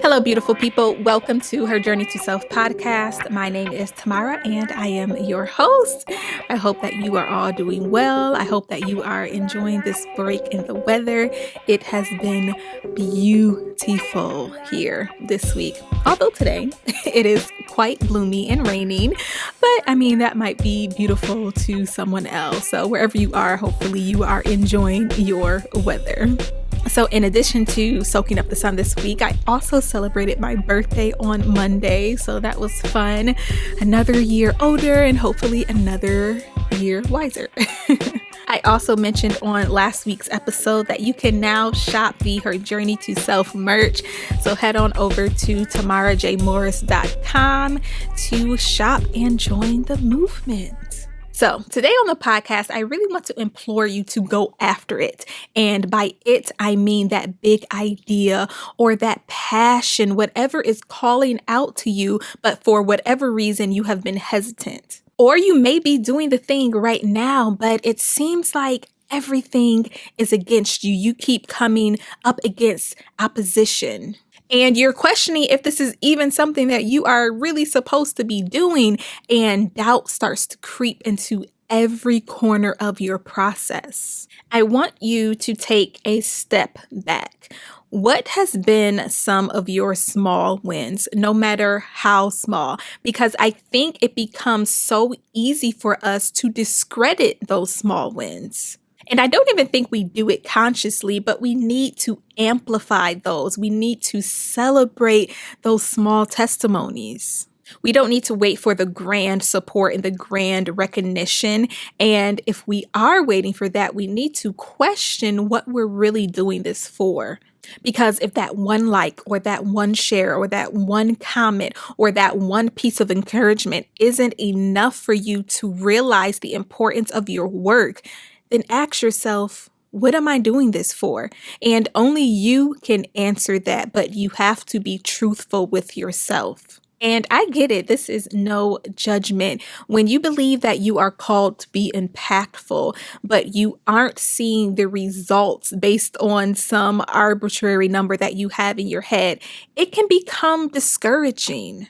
Hello, beautiful people. Welcome to HerJourney2Self Podcast. My name is Tamara and I am your host. I hope that you are all doing well. I hope that you are enjoying this break in the weather. It has been beautiful here this week. Although today it is quite gloomy and raining, but I mean, that might be beautiful to someone else. So wherever you are, hopefully you are enjoying your weather. So in addition to soaking up the sun this week, I also celebrated my birthday on Monday. So that was fun. Another year older and hopefully another year wiser. I also mentioned on last week's episode that you can now shop the Her Journey to Self merch. So head on over to tamarajmorris.com to shop and join the movement. So today on the podcast, I really want to implore you to go after it. And by it, I mean that big idea or that passion, whatever is calling out to you, but for whatever reason, you have been hesitant. Or you may be doing the thing right now, but it seems like everything is against you. You keep coming up against opposition. And you're questioning if this is even something that you are really supposed to be doing. And doubt starts to creep into every corner of your process. I want you to take a step back. What has been some of your small wins, no matter how small? Because I think it becomes so easy for us to discredit those small wins. And I don't even think we do it consciously, but we need to amplify those. We need to celebrate those small testimonies. We don't need to wait for the grand support and the grand recognition. And if we are waiting for that, we need to question what we're really doing this for. Because if that one like or that one share or that one comment or that one piece of encouragement isn't enough for you to realize the importance of your work, then ask yourself, what am I doing this for? And only you can answer that, but you have to be truthful with yourself. And I get it. This is no judgment. When you believe that you are called to be impactful, but you aren't seeing the results based on some arbitrary number that you have in your head, it can become discouraging.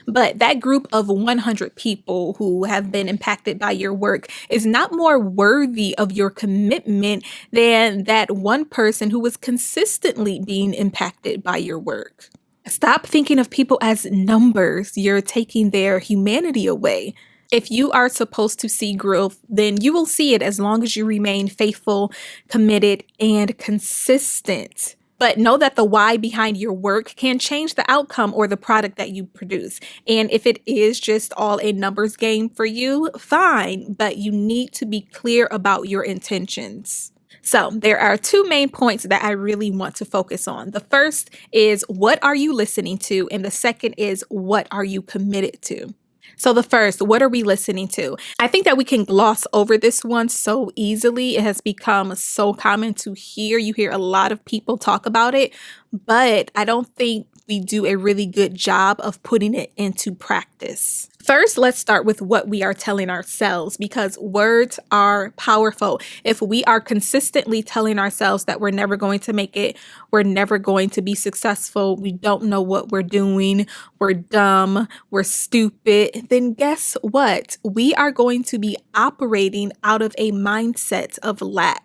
But that group of 100 people who have been impacted by your work is not more worthy of your commitment than that one person who was consistently being impacted by your work. Stop thinking of people as numbers. You're taking their humanity away. If you are supposed to see growth, then you will see it as long as you remain faithful, committed, and consistent. But know that the why behind your work can change the outcome or the product that you produce. And if it is just all a numbers game for you, fine, but you need to be clear about your intentions. So there are two main points that I really want to focus on. The first is, what are you listening to? And the second is, what are you committed to? So the first, what are we listening to? I think that we can gloss over this one so easily. It has become so common to hear. You hear a lot of people talk about it, but I don't think we do a really good job of putting it into practice. First, let's start with what we are telling ourselves, because words are powerful. If we are consistently telling ourselves that we're never going to make it, we're never going to be successful, we don't know what we're doing, we're dumb, we're stupid, then guess what? We are going to be operating out of a mindset of lack.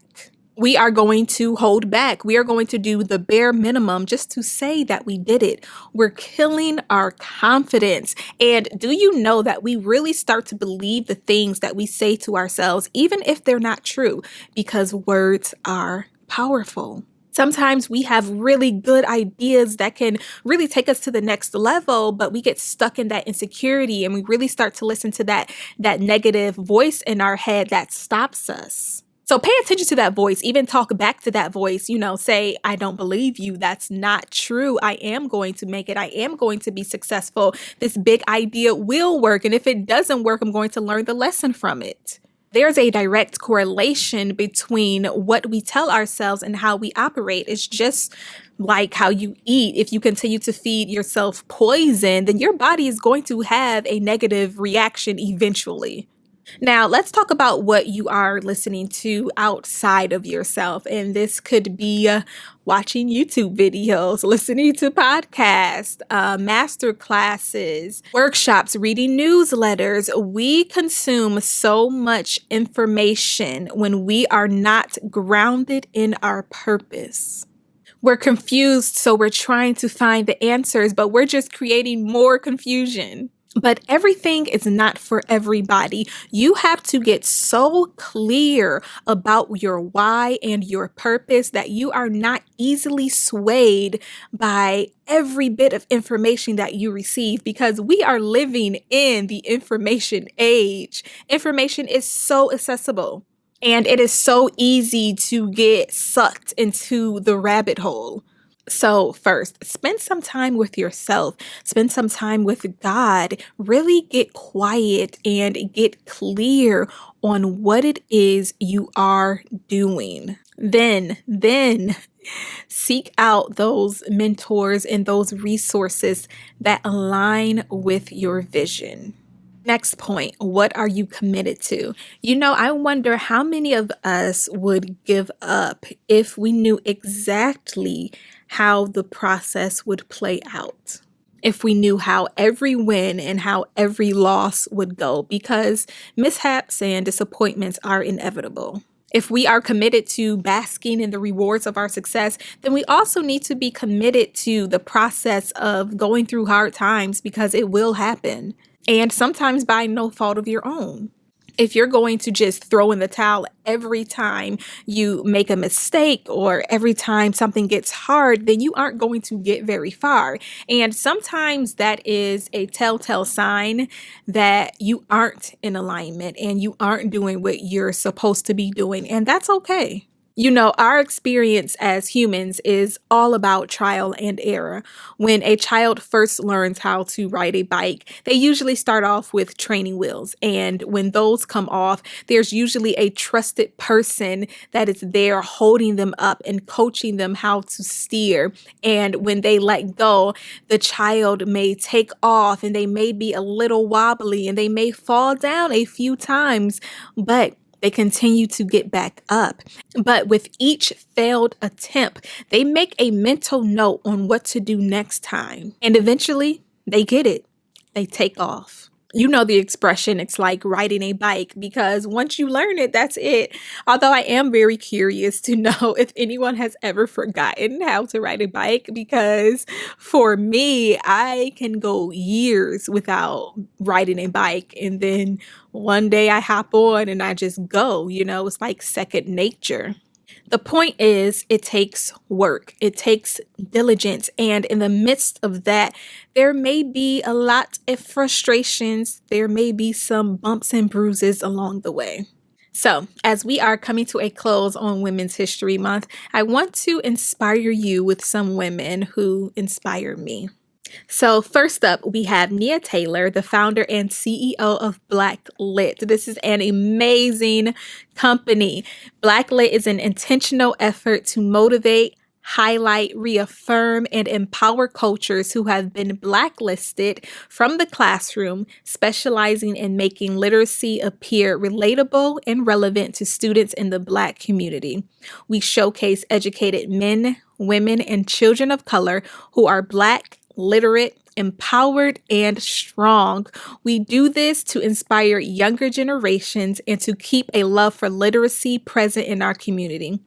We are going to hold back. We are going to do the bare minimum just to say that we did it. We're killing our confidence. And do you know that we really start to believe the things that we say to ourselves, even if they're not true, because words are powerful. Sometimes we have really good ideas that can really take us to the next level, but we get stuck in that insecurity and we really start to listen to that negative voice in our head that stops us. So pay attention to that voice, even talk back to that voice, say, I don't believe you. That's not true. I am going to make it. I am going to be successful. This big idea will work. And if it doesn't work, I'm going to learn the lesson from it. There's a direct correlation between what we tell ourselves and how we operate. It's just like how you eat. If you continue to feed yourself poison, then your body is going to have a negative reaction eventually. Now, let's talk about what you are listening to outside of yourself. And this could be watching YouTube videos, listening to podcasts, master classes, workshops, reading newsletters. We consume so much information when we are not grounded in our purpose. We're confused, so we're trying to find the answers, but we're just creating more confusion. But everything is not for everybody. You have to get so clear about your why and your purpose that you are not easily swayed by every bit of information that you receive, because we are living in the information age. Information is so accessible. And it is so easy to get sucked into the rabbit hole. So first, spend some time with yourself. Spend some time with God. Really get quiet and get clear on what it is you are doing. Then seek out those mentors and those resources that align with your vision. Next point, what are you committed to? I wonder how many of us would give up if we knew exactly how the process would play out. If we knew how every win and how every loss would go, because mishaps and disappointments are inevitable. If we are committed to basking in the rewards of our success, then we also need to be committed to the process of going through hard times, because it will happen. And sometimes by no fault of your own. If you're going to just throw in the towel every time you make a mistake or every time something gets hard, then you aren't going to get very far. And sometimes that is a telltale sign that you aren't in alignment and you aren't doing what you're supposed to be doing. And that's okay. Our experience as humans is all about trial and error. When a child first learns how to ride a bike, they usually start off with training wheels. And when those come off, there's usually a trusted person that is there holding them up and coaching them how to steer. And when they let go, the child may take off and they may be a little wobbly and they may fall down a few times, but they continue to get back up. But with each failed attempt, they make a mental note on what to do next time. And eventually, they get it. They take off. The expression, it's like riding a bike, because once you learn it, that's it. Although I am very curious to know if anyone has ever forgotten how to ride a bike, because for me, I can go years without riding a bike. And then one day I hop on and I just go, it's like second nature. The point is, it takes work, it takes diligence, and in the midst of that, there may be a lot of frustrations, there may be some bumps and bruises along the way. So, as we are coming to a close on Women's History Month, I want to inspire you with some women who inspire me. So first up, we have Nia Taylor, the founder and CEO of Blacklit. This is an amazing company. Blacklit is an intentional effort to motivate, highlight, reaffirm, and empower cultures who have been blacklisted from the classroom, specializing in making literacy appear relatable and relevant to students in the Black community. We showcase educated men, women, and children of color who are Black, literate, empowered, and strong. We do this to inspire younger generations and to keep a love for literacy present in our community.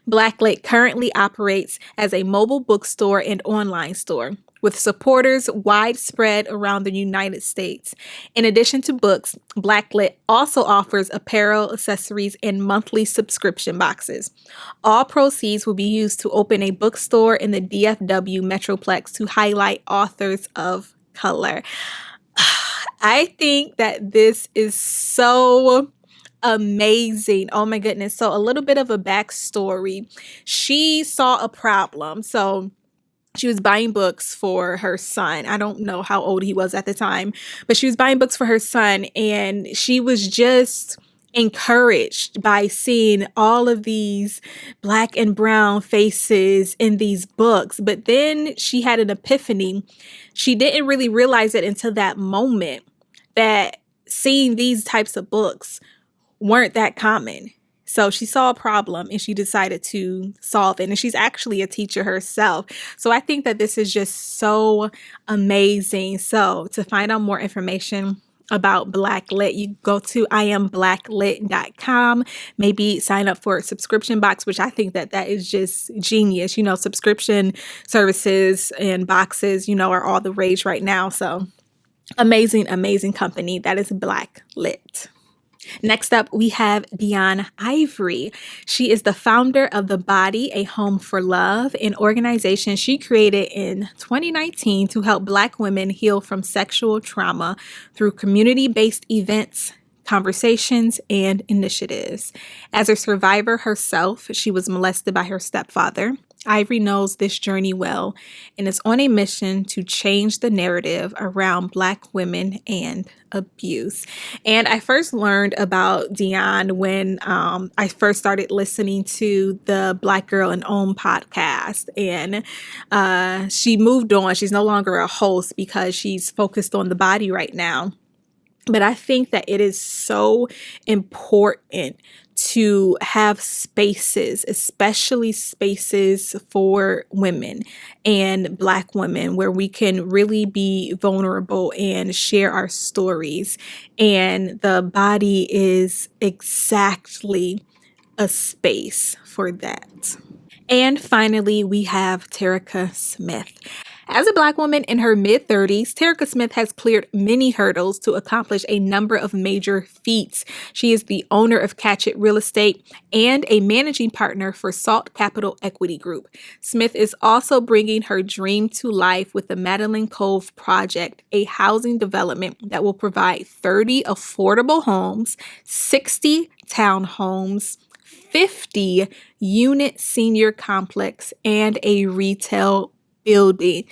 Blacklit currently operates as a mobile bookstore and online store, with supporters widespread around the United States. In addition to books, Blacklit also offers apparel, accessories, and monthly subscription boxes. All proceeds will be used to open a bookstore in the DFW Metroplex to highlight authors of color. I think that this is so amazing. Oh my goodness. So a little bit of a backstory. She saw a problem. So she was buying books for her son. I don't know how old he was at the time, but she was buying books for her son, and she was just encouraged by seeing all of these Black and brown faces in these books. But then she had an epiphany. She didn't really realize it until that moment that seeing these types of books weren't that common. So she saw a problem and she decided to solve it. And she's actually a teacher herself. So I think that this is just so amazing. So to find out more information about Blacklit, you go to IamBlacklit.com. Maybe sign up for a subscription box, which I think that is just genius. Subscription services and boxes, are all the rage right now. So amazing, amazing company. That is Blacklit. Next up, we have Deanne Ivory. She is the founder of The Body, A Home for Love, an organization she created in 2019 to help Black women heal from sexual trauma through community-based events, conversations, and initiatives. As a survivor herself, she was molested by her stepfather. Ivory knows this journey well and is on a mission to change the narrative around Black women and abuse. And I first learned about Deanne when I first started listening to the Black Girl and Own podcast. And she moved on. She's no longer a host because she's focused on The Body right now. But I think that it is so important to have spaces, especially spaces for women and Black women, where we can really be vulnerable and share our stories. And The Body is exactly a space for that. And finally, we have Tarika Smith. As a Black woman in her mid-30s, Tarika Smith has cleared many hurdles to accomplish a number of major feats. She is the owner of Catchit Real Estate and a managing partner for Salt Capital Equity Group. Smith is also bringing her dream to life with the Madeline Cove Project, a housing development that will provide 30 affordable homes, 60 townhomes, 50 unit senior complex, and a retail building.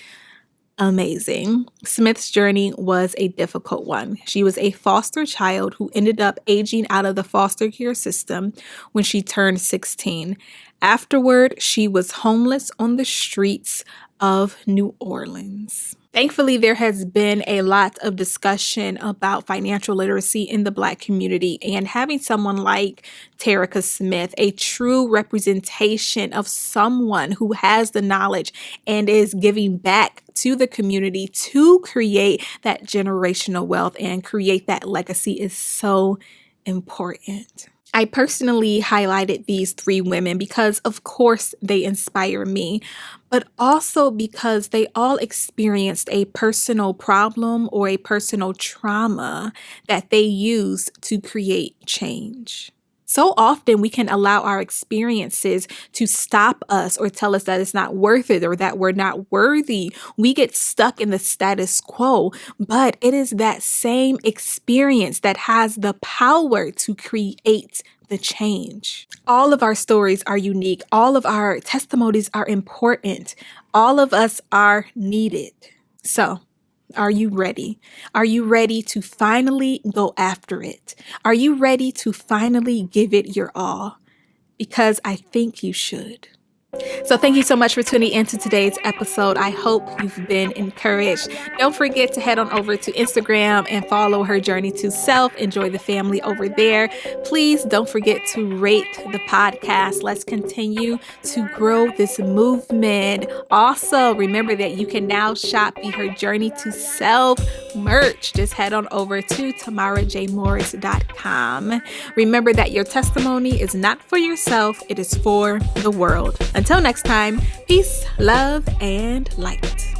Amazing. Smith's journey was a difficult one. She was a foster child who ended up aging out of the foster care system when she turned 16. Afterward, she was homeless on the streets of New Orleans. Thankfully, there has been a lot of discussion about financial literacy in the Black community, and having someone like Tarika Smith, a true representation of someone who has the knowledge and is giving back to the community to create that generational wealth and create that legacy, is so important. I personally highlighted these 3 women because, of course, they inspire me, but also because they all experienced a personal problem or a personal trauma that they used to create change. So often we can allow our experiences to stop us or tell us that it's not worth it or that we're not worthy. We get stuck in the status quo, but it is that same experience that has the power to create the change. All of our stories are unique. All of our testimonies are important. All of us are needed. So, are you ready? Are you ready to finally go after it? Are you ready to finally give it your all? Because I think you should. So thank you so much for tuning into today's episode. I hope you've been encouraged. Don't forget to head on over to Instagram and follow HerJourney2Self. Enjoy the family over there. Please don't forget to rate the podcast. Let's continue to grow this movement. Also, remember that you can now shop the HerJourney2Self merch. Just head on over to tamarajmorris.com. Remember that your testimony is not for yourself. It is for the world. Until next time, peace, love, and light.